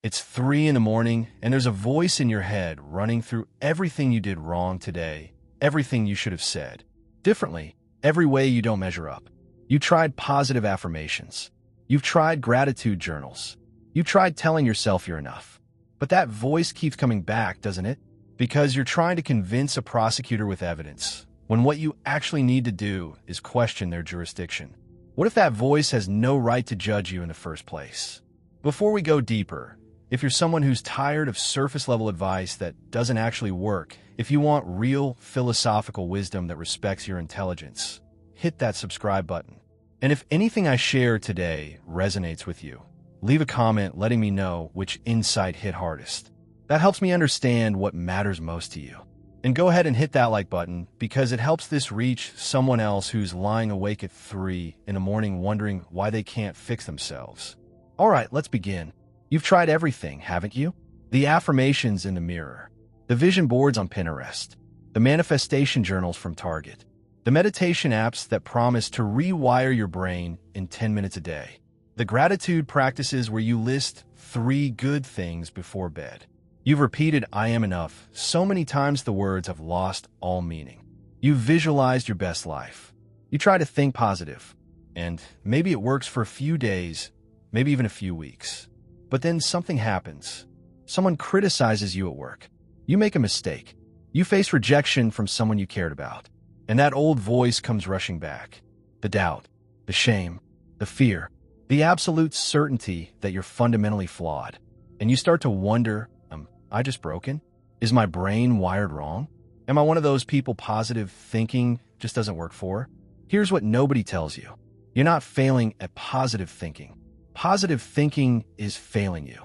It's 3 in the morning, and there's a voice in your head running through everything you did wrong today, everything you should have said differently, every way you don't measure up. You tried positive affirmations. You've tried gratitude journals. You've tried telling yourself you're enough. But that voice keeps coming back, doesn't it? Because you're trying to convince a prosecutor with evidence, when what you actually need to do is question their jurisdiction. What if that voice has no right to judge you in the first place? Before we go deeper, if you're someone who's tired of surface-level advice that doesn't actually work, if you want real philosophical wisdom that respects your intelligence, hit that subscribe button. And if anything I share today resonates with you, leave a comment letting me know which insight hit hardest. That helps me understand what matters most to you. And go ahead and hit that like button because it helps this reach someone else who's lying awake at 3 in the morning wondering why they can't fix themselves. All right, let's begin. You've tried everything, haven't you? The affirmations in the mirror, the vision boards on Pinterest, the manifestation journals from Target, the meditation apps that promise to rewire your brain in 10 minutes a day, the gratitude practices where you list 3 good things before bed. You've repeated "I am enough" so many times the words have lost all meaning. You've visualized your best life. You try to think positive, and maybe it works for a few days, maybe even a few weeks. But then something happens. Someone criticizes you at work. You make a mistake. You face rejection from someone you cared about. And that old voice comes rushing back. The doubt, the shame, the fear, the absolute certainty that you're fundamentally flawed. And you start to wonder, am I just broken? Is my brain wired wrong? Am I one of those people positive thinking just doesn't work for? Here's what nobody tells you. You're not failing at positive thinking. Positive thinking is failing you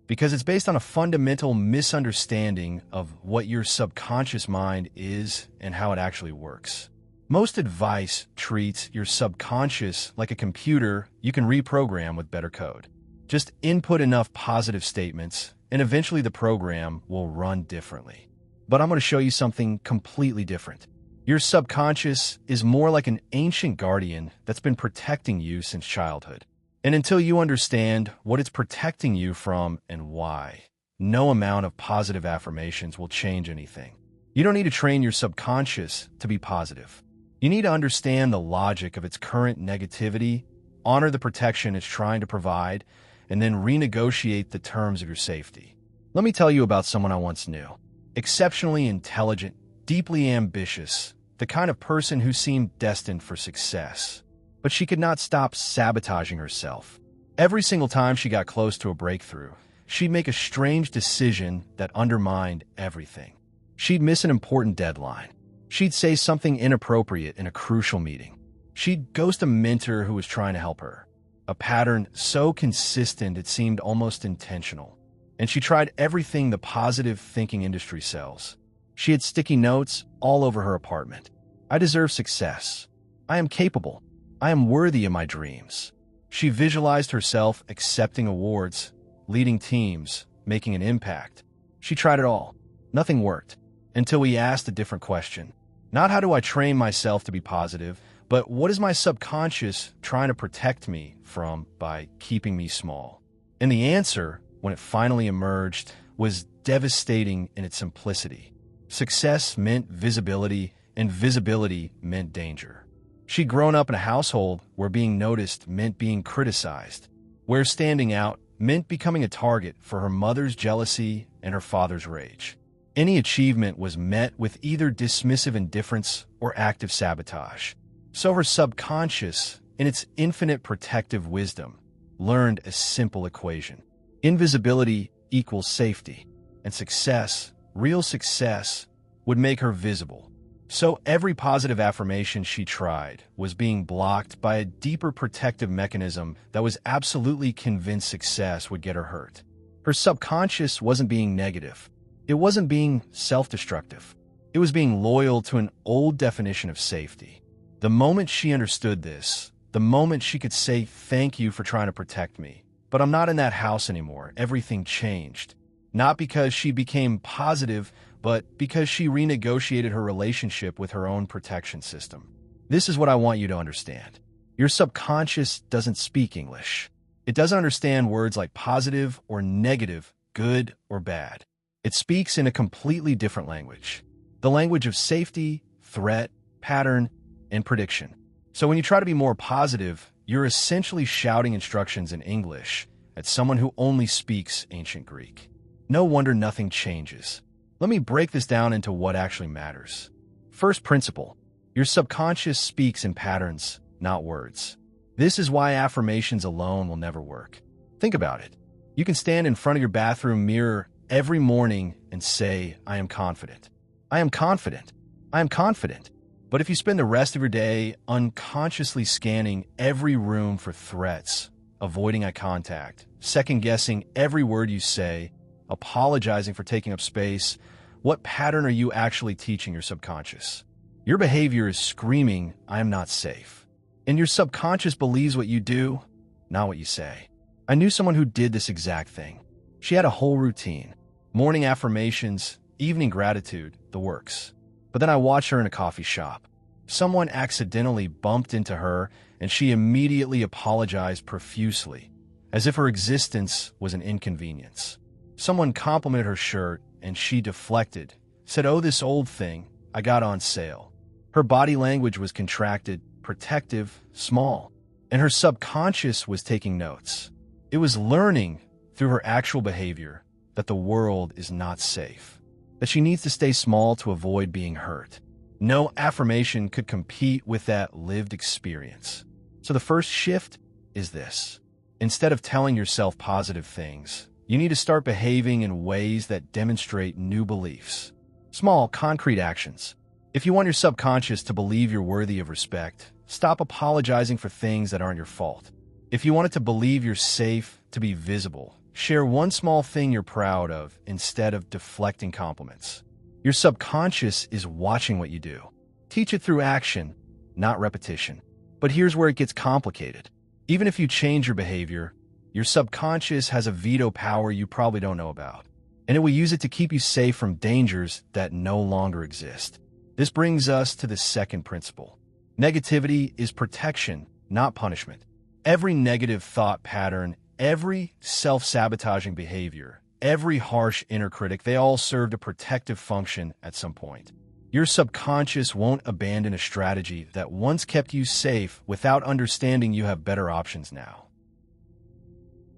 because it's based on a fundamental misunderstanding of what your subconscious mind is and how it actually works. Most advice treats your subconscious like a computer you can reprogram with better code. Just input enough positive statements, and eventually the program will run differently. But I'm going to show you something completely different. Your subconscious is more like an ancient guardian that's been protecting you since childhood. And until you understand what it's protecting you from and why, no amount of positive affirmations will change anything. You don't need to train your subconscious to be positive. You need to understand the logic of its current negativity, honor the protection it's trying to provide, and then renegotiate the terms of your safety. Let me tell you about someone I once knew. Exceptionally intelligent, deeply ambitious, the kind of person who seemed destined for success. But she could not stop sabotaging herself. Every single time she got close to a breakthrough, she'd make a strange decision that undermined everything. She'd miss an important deadline. She'd say something inappropriate in a crucial meeting. She'd ghost a mentor who was trying to help her. A pattern so consistent it seemed almost intentional. And she tried everything the positive thinking industry sells. She had sticky notes all over her apartment. I deserve success. I am capable. I am worthy of my dreams. She visualized herself accepting awards, leading teams, making an impact. She tried it all. Nothing worked until we asked a different question. Not how do I train myself to be positive, but what is my subconscious trying to protect me from by keeping me small? And the answer, when it finally emerged, was devastating in its simplicity. Success meant visibility, and visibility meant danger. She'd grown up in a household where being noticed meant being criticized, where standing out meant becoming a target for her mother's jealousy and her father's rage. Any achievement was met with either dismissive indifference or active sabotage. So her subconscious, in its infinite protective wisdom, learned a simple equation. Invisibility equals safety, and success, real success, would make her visible. So every positive affirmation she tried was being blocked by a deeper protective mechanism that was absolutely convinced success would get her hurt. Her subconscious wasn't being negative. It wasn't being self-destructive. It was being loyal to an old definition of safety. The moment she understood this, the moment she could say, "Thank you for trying to protect me, but I'm not in that house anymore," everything changed. Not because she became positive, but because she renegotiated her relationship with her own protection system. This is what I want you to understand. Your subconscious doesn't speak English. It doesn't understand words like positive or negative, good or bad. It speaks in a completely different language. The language of safety, threat, pattern, and prediction. So when you try to be more positive, you're essentially shouting instructions in English at someone who only speaks ancient Greek. No wonder nothing changes. Let me break this down into what actually matters. First principle, your subconscious speaks in patterns, not words. This is why affirmations alone will never work. Think about it. You can stand in front of your bathroom mirror every morning and say, I am confident. I am confident. I am confident. But if you spend the rest of your day unconsciously scanning every room for threats, avoiding eye contact, second-guessing every word you say, apologizing for taking up space, what pattern are you actually teaching your subconscious? Your behavior is screaming, I am not safe. And your subconscious believes what you do, not what you say. I knew someone who did this exact thing. She had a whole routine. Morning affirmations, evening gratitude, the works. But then I watched her in a coffee shop. Someone accidentally bumped into her, and she immediately apologized profusely, as if her existence was an inconvenience. Someone complimented her shirt, and she deflected, said, oh, this old thing, I got on sale. Her body language was contracted, protective, small, and her subconscious was taking notes. It was learning through her actual behavior that the world is not safe, that she needs to stay small to avoid being hurt. No affirmation could compete with that lived experience. So the first shift is this. Instead of telling yourself positive things, you need to start behaving in ways that demonstrate new beliefs. Small, concrete actions. If you want your subconscious to believe you're worthy of respect, stop apologizing for things that aren't your fault. If you want it to believe you're safe, to be visible, share one small thing you're proud of instead of deflecting compliments. Your subconscious is watching what you do. Teach it through action, not repetition. But here's where it gets complicated. Even if you change your behavior, your subconscious has a veto power you probably don't know about, and it will use it to keep you safe from dangers that no longer exist. This brings us to the second principle. Negativity is protection, not punishment. Every negative thought pattern, every self-sabotaging behavior, every harsh inner critic, they all served a protective function at some point. Your subconscious won't abandon a strategy that once kept you safe without understanding you have better options now.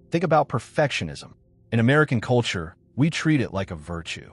Think about perfectionism. In American culture, we treat it like a virtue.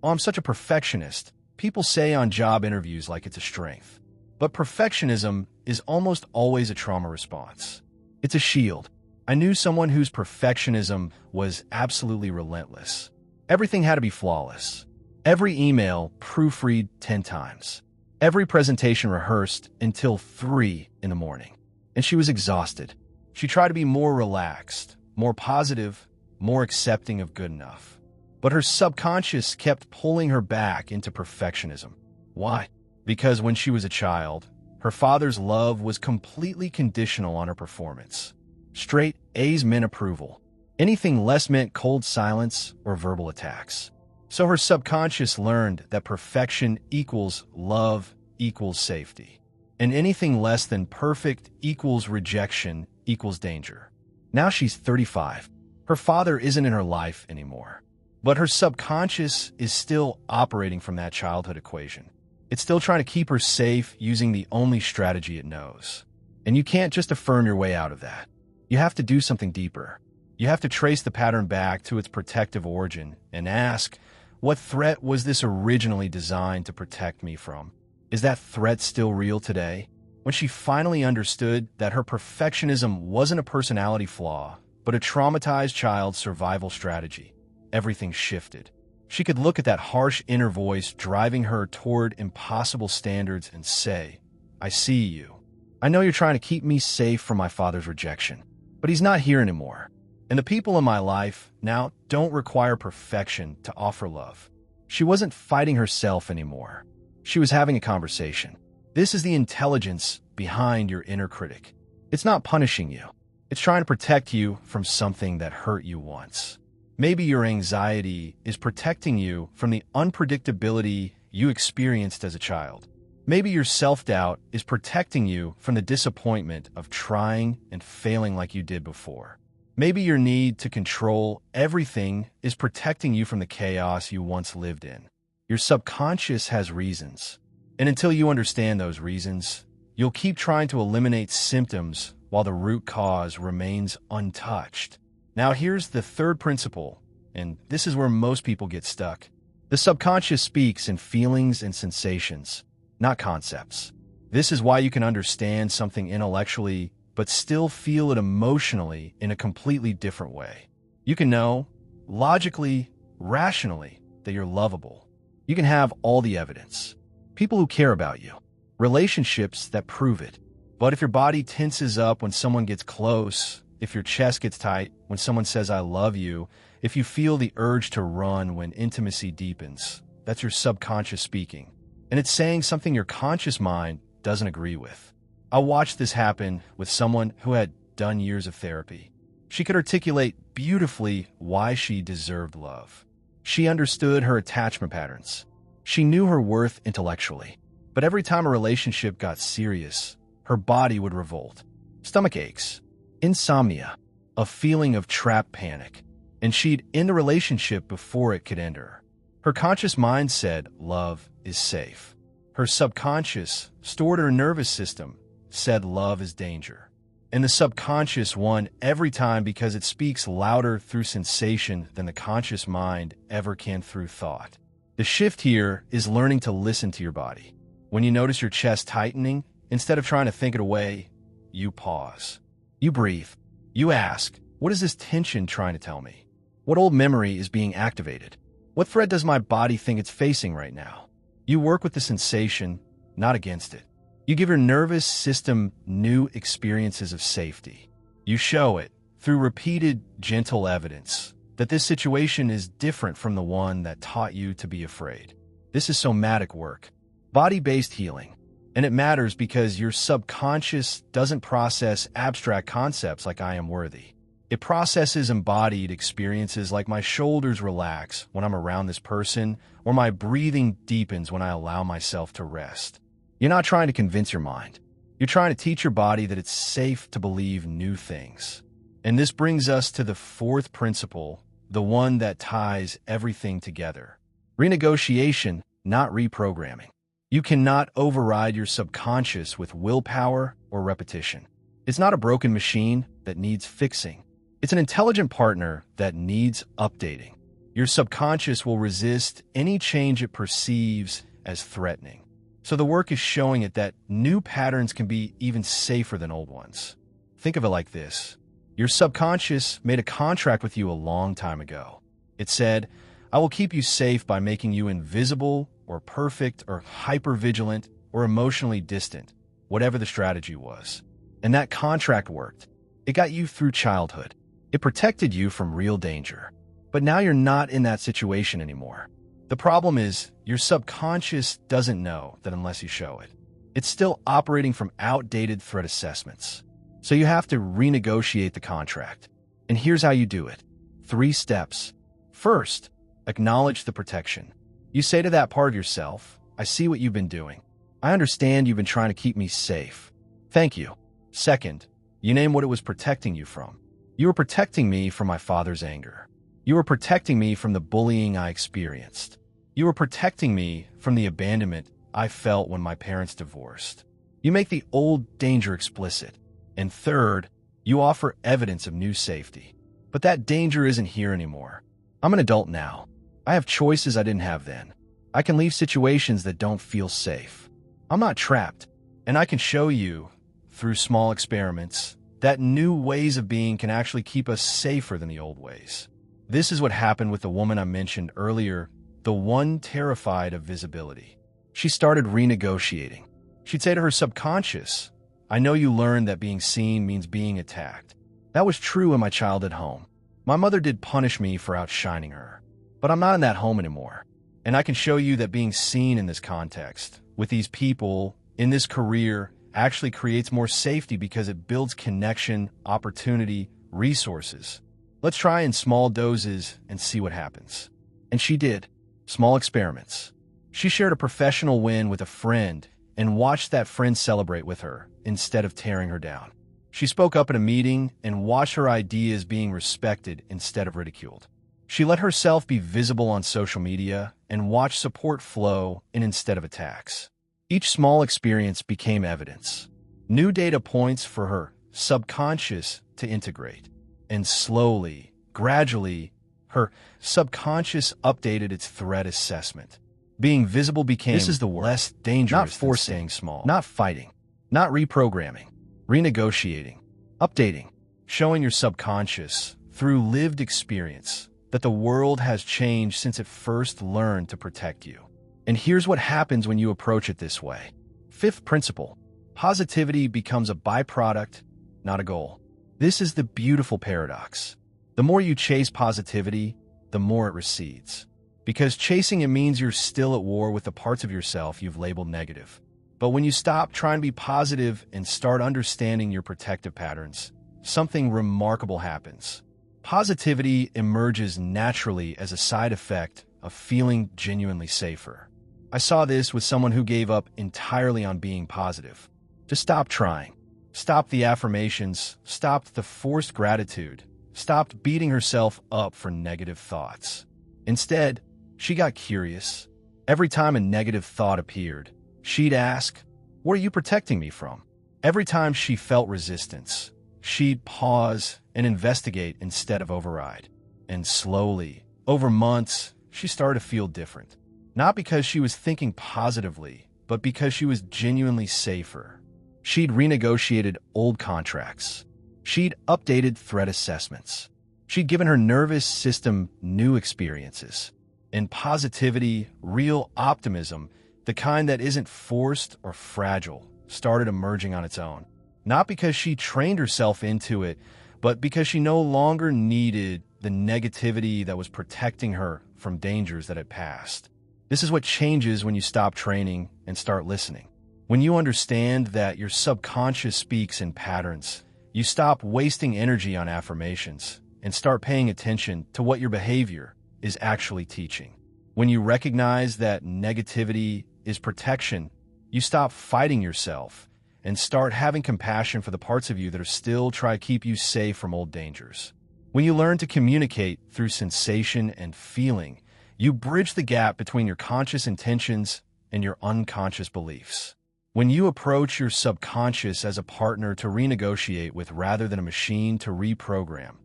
Oh, I'm such a perfectionist. People say on job interviews like it's a strength. But perfectionism is almost always a trauma response. It's a shield. I knew someone whose perfectionism was absolutely relentless. Everything had to be flawless. Every email proofread 10 times. Every presentation rehearsed until 3 in the morning. And she was exhausted. She tried to be more relaxed, more positive, more accepting of good enough. But her subconscious kept pulling her back into perfectionism. Why? Because when she was a child, her father's love was completely conditional on her performance. Straight A's meant approval. Anything less meant cold silence or verbal attacks. So her subconscious learned that perfection equals love equals safety. And anything less than perfect equals rejection equals danger. Now she's 35. Her father isn't in her life anymore. But her subconscious is still operating from that childhood equation. It's still trying to keep her safe using the only strategy it knows. And you can't just affirm your way out of that. You have to do something deeper. You have to trace the pattern back to its protective origin and ask, what threat was this originally designed to protect me from? Is that threat still real today? When she finally understood that her perfectionism wasn't a personality flaw, but a traumatized child's survival strategy, everything shifted. She could look at that harsh inner voice driving her toward impossible standards and say, I see you. I know you're trying to keep me safe from my father's rejection, but he's not here anymore. And the people in my life now don't require perfection to offer love. She wasn't fighting herself anymore. She was having a conversation. This is the intelligence behind your inner critic. It's not punishing you. It's trying to protect you from something that hurt you once. Maybe your anxiety is protecting you from the unpredictability you experienced as a child. Maybe your self-doubt is protecting you from the disappointment of trying and failing like you did before. Maybe your need to control everything is protecting you from the chaos you once lived in. Your subconscious has reasons, and until you understand those reasons, you'll keep trying to eliminate symptoms while the root cause remains untouched. Now here's the third principle, and this is where most people get stuck. The subconscious speaks in feelings and sensations, not concepts. This is why you can understand something intellectually but still feel it emotionally in a completely different way. You can know, logically, rationally, that you're lovable. You can have all the evidence, people who care about you, relationships that prove it. But if your body tenses up when someone gets close, if your chest gets tight when someone says I love you, if you feel the urge to run when intimacy deepens, that's your subconscious speaking. And it's saying something your conscious mind doesn't agree with. I watched this happen with someone who had done years of therapy. She could articulate beautifully why she deserved love. She understood her attachment patterns. She knew her worth intellectually. But every time a relationship got serious, her body would revolt. Stomach aches, insomnia, a feeling of trapped panic. And she'd end the relationship before it could end her. Her conscious mind said love is safe. Her subconscious, stored in her nervous system, said love is danger. And the subconscious won every time because it speaks louder through sensation than the conscious mind ever can through thought. The shift here is learning to listen to your body. When you notice your chest tightening, instead of trying to think it away, you pause. You breathe. You ask, what is this tension trying to tell me? What old memory is being activated? What threat does my body think it's facing right now? You work with the sensation, not against it. You give your nervous system new experiences of safety. You show it, through repeated, gentle evidence, that this situation is different from the one that taught you to be afraid. This is somatic work, body-based healing. And it matters because your subconscious doesn't process abstract concepts like I am worthy. It processes embodied experiences like my shoulders relax when I'm around this person, or my breathing deepens when I allow myself to rest. You're not trying to convince your mind. You're trying to teach your body that it's safe to believe new things. And this brings us to the fourth principle, the one that ties everything together. Renegotiation, not reprogramming. You cannot override your subconscious with willpower or repetition. It's not a broken machine that needs fixing. It's an intelligent partner that needs updating. Your subconscious will resist any change it perceives as threatening. So the work is showing it that new patterns can be even safer than old ones. Think of it like this. Your subconscious made a contract with you a long time ago. It said, I will keep you safe by making you invisible or perfect or hyper-vigilant or emotionally distant, whatever the strategy was. And that contract worked. It got you through childhood. It protected you from real danger. But now you're not in that situation anymore. The problem is, your subconscious doesn't know that unless you show it. It's still operating from outdated threat assessments. So you have to renegotiate the contract. And here's how you do it. 3 steps. First, acknowledge the protection. You say to that part of yourself, I see what you've been doing. I understand you've been trying to keep me safe. Thank you. Second, you name what it was protecting you from. You were protecting me from my father's anger. You were protecting me from the bullying I experienced. You were protecting me from the abandonment I felt when my parents divorced. You make the old danger explicit. And third, you offer evidence of new safety. But that danger isn't here anymore. I'm an adult now. I have choices I didn't have then. I can leave situations that don't feel safe. I'm not trapped. And I can show you, through small experiments, that new ways of being can actually keep us safer than the old ways. This is what happened with the woman I mentioned earlier, the one terrified of visibility. She started renegotiating. She'd say to her subconscious, I know you learned that being seen means being attacked. That was true in my childhood home. My mother did punish me for outshining her. But I'm not in that home anymore. And I can show you that being seen in this context, with these people, in this career, actually creates more safety because it builds connection, opportunity, resources. Let's try in small doses and see what happens. And she did. Small experiments. She shared a professional win with a friend and watched that friend celebrate with her instead of tearing her down. She spoke up at a meeting and watched her ideas being respected instead of ridiculed. She let herself be visible on social media and watched support flow in instead of attacks. Each small experience became evidence, new data points for her subconscious to integrate. And slowly, gradually, her subconscious updated its threat assessment. Being visible became This is the work. less dangerous Not than forcing, staying small. not fighting, Not reprogramming, renegotiating, updating, showing your subconscious through lived experience that the world has changed since it first learned to protect you. And here's what happens when you approach it this way. Fifth principle, positivity becomes a byproduct, not a goal. This is the beautiful paradox. The more you chase positivity, the more it recedes. Because chasing it means you're still at war with the parts of yourself you've labeled negative. But when you stop trying to be positive and start understanding your protective patterns, something remarkable happens. Positivity emerges naturally as a side effect of feeling genuinely safer. I saw this with someone who gave up entirely on being positive. Just stop trying. Stopped the affirmations, stopped the forced gratitude, stopped beating herself up for negative thoughts. Instead, she got curious. Every time a negative thought appeared, she'd ask, "What are you protecting me from?" Every time she felt resistance, she'd pause and investigate instead of override. And slowly, over months, she started to feel different. Not because she was thinking positively, but because she was genuinely safer. She'd renegotiated old contracts. She'd updated threat assessments. She'd given her nervous system new experiences. And positivity, real optimism, the kind that isn't forced or fragile, started emerging on its own. Not because she trained herself into it, but because she no longer needed the negativity that was protecting her from dangers that had passed. This is what changes when you stop training and start listening. When you understand that your subconscious speaks in patterns, you stop wasting energy on affirmations and start paying attention to what your behavior is actually teaching. When you recognize that negativity is protection, you stop fighting yourself and start having compassion for the parts of you that are still trying to keep you safe from old dangers. When you learn to communicate through sensation and feeling, you bridge the gap between your conscious intentions and your unconscious beliefs. When you approach your subconscious as a partner to renegotiate with rather than a machine to reprogram,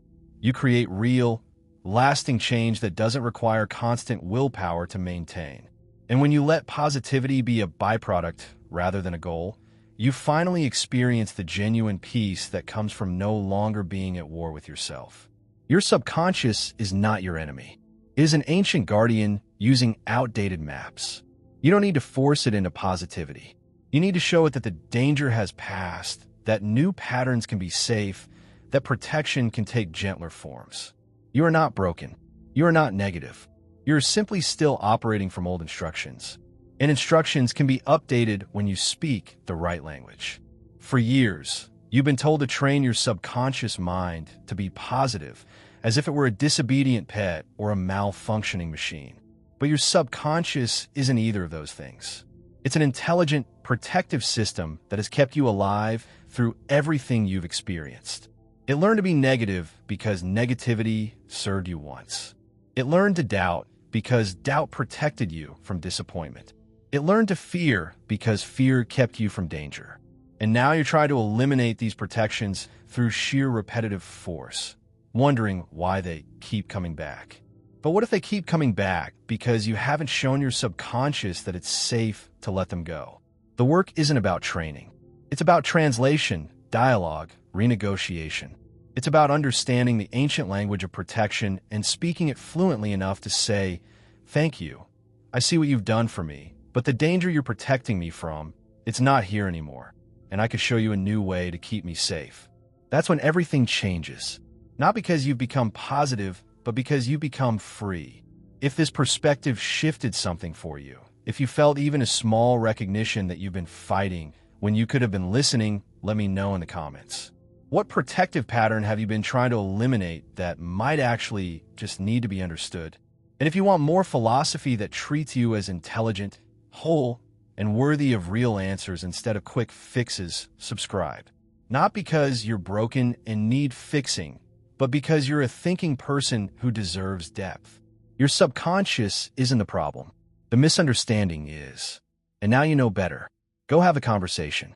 you create real, lasting change that doesn't require constant willpower to maintain. And when you let positivity be a byproduct rather than a goal, you finally experience the genuine peace that comes from no longer being at war with yourself. Your subconscious is not your enemy. It is an ancient guardian using outdated maps. You don't need to force it into positivity. You need to show it that the danger has passed, that new patterns can be safe, that protection can take gentler forms. You are not broken. You are not negative. You are simply still operating from old instructions. And instructions can be updated when you speak the right language. For years, you've been told to train your subconscious mind to be positive, as if it were a disobedient pet or a malfunctioning machine. But your subconscious isn't either of those things. It's an intelligent, protective system that has kept you alive through everything you've experienced. It learned to be negative because negativity served you once. It learned to doubt because doubt protected you from disappointment. It learned to fear because fear kept you from danger. And now you're trying to eliminate these protections through sheer repetitive force, wondering why they keep coming back. But what if they keep coming back because you haven't shown your subconscious that it's safe to let them go? The work isn't about training. It's about translation, dialogue, renegotiation. It's about understanding the ancient language of protection and speaking it fluently enough to say, "Thank you. I see what you've done for me, but the danger you're protecting me from, it's not here anymore, and I could show you a new way to keep me safe." That's when everything changes. Not because you've become positive, but because you become free. If this perspective shifted something for you, if you felt even a small recognition that you've been fighting when you could have been listening, let me know in the comments. What protective pattern have you been trying to eliminate that might actually just need to be understood? And if you want more philosophy that treats you as intelligent, whole, and worthy of real answers instead of quick fixes, subscribe. Not because you're broken and need fixing, but because you're a thinking person who deserves depth. Your subconscious isn't the problem. The misunderstanding is. And now you know better. Go have a conversation.